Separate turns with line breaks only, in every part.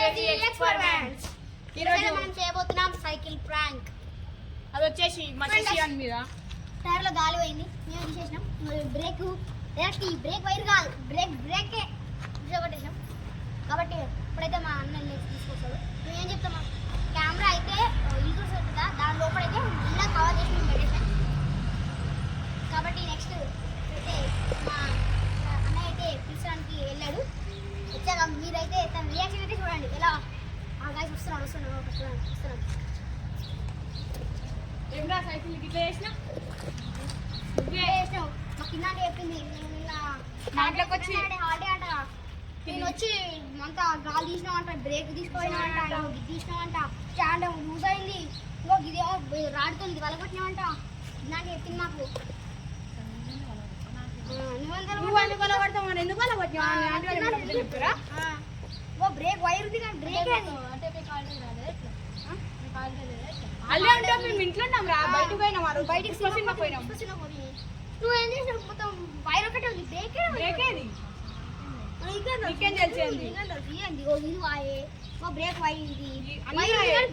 Crazy experiments. ఈ రోజు మనం చేయబోతున్నాం సైకిల్ ప్రాంక్.
అది వచ్చేసి మషియన్ మీద
టైర్ లో గాలి పోయింది, మేము తీసేసినాం. బ్రేక్ బ్రేక్ వైర్ కాదు, బ్రేకే కొట్టేసాం. కాబట్టి ఇప్పుడైతే మా అన్న తీసుకొస్తాడు. మేము ఏం చెప్తాం, కెమెరా అయితే ఇల్లు కదా, దాని లోపలైతే ఇలా కవర్ చేసి మేము పెట్టేసాం. కాబట్టి నెక్స్ట్ అయితే మా అన్నయ్య అయితే పిలిచడానికి వెళ్ళాడు. వచ్చాక మీరైతే తన రియాక్షన్ అయితే చూడండి. ఎలా గాయస్ వస్తున్నాడు.
ఏమరా సైకిల్ ఇట్లా చేసినావు?
మా కింద చెప్పింది, నేను నిన్న
దాంట్లోకి వచ్చి
హాలిడే అంట, నేను వచ్చి అంతా గాలి తీసినామంట, బ్రేక్ తీసుకోవాలంట, ఇది తీసినామంట, స్టాండ్ లూజ్ అయింది, ఇంకో ఇదేమో రాడుతో ఇది వలగొట్టినామంట. నాకు చెప్పింది మాకు. బ్రేక్ వైర్ ఉంది కానీ బ్రేక్
అల్లే ఉంటాం. మేము ఇంట్లో ఉన్నాం రా, బయటకు పోయినాం. బయటికి పోయినాం.
నువ్వు ఏం చేసినావు? మొత్తం వైర్ ఒకటే ఉంది,
బ్రేకేది నీకేం తెలిసింది?
ఇది వాయే బ్రేక్ వైర్, ఇది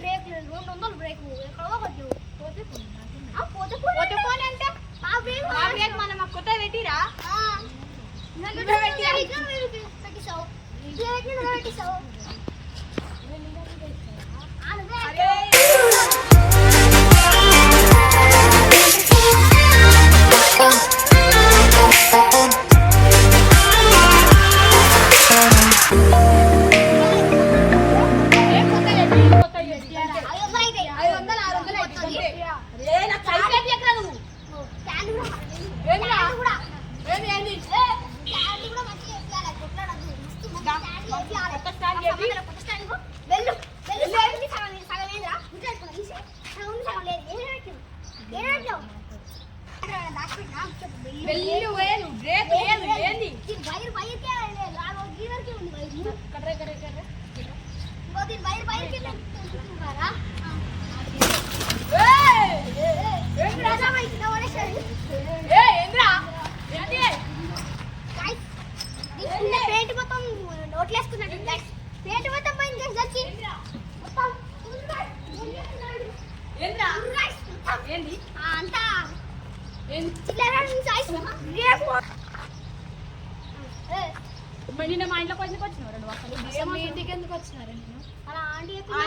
బ్రేక్ 200 బ్రేక్ ఎక్కడో కొట్టు
పోతే పోనీ అంటే ఆ బ్రేక్ మనం కొత్త పెట్టిరా
పెట్టిసావు. పేట మొత్తం నోట్లేసుకున్నాడు. పేట మొత్తం పోయింది. అంతా
నిన్న మా ఇంట్లోకి వచ్చినావు రెండు అసలు మీ ఇంటికి ఎందుకు వచ్చినారు?
అలా ఆంటీ
అసలు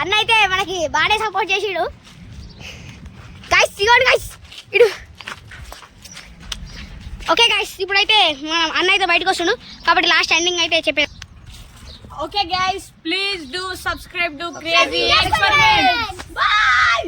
అన్న అయితే మనకి బాగానే సపోర్ట్ చేసిడు. గైస్ ఇడు ఓకే గైస్, ఇప్పుడైతే అన్న అయితే బయటకు వస్తుండు కాబట్టి లాస్ట్ ఎండింగ్ అయితే చెప్పే.
Okay guys, please do subscribe to crazy experiments.
Bye.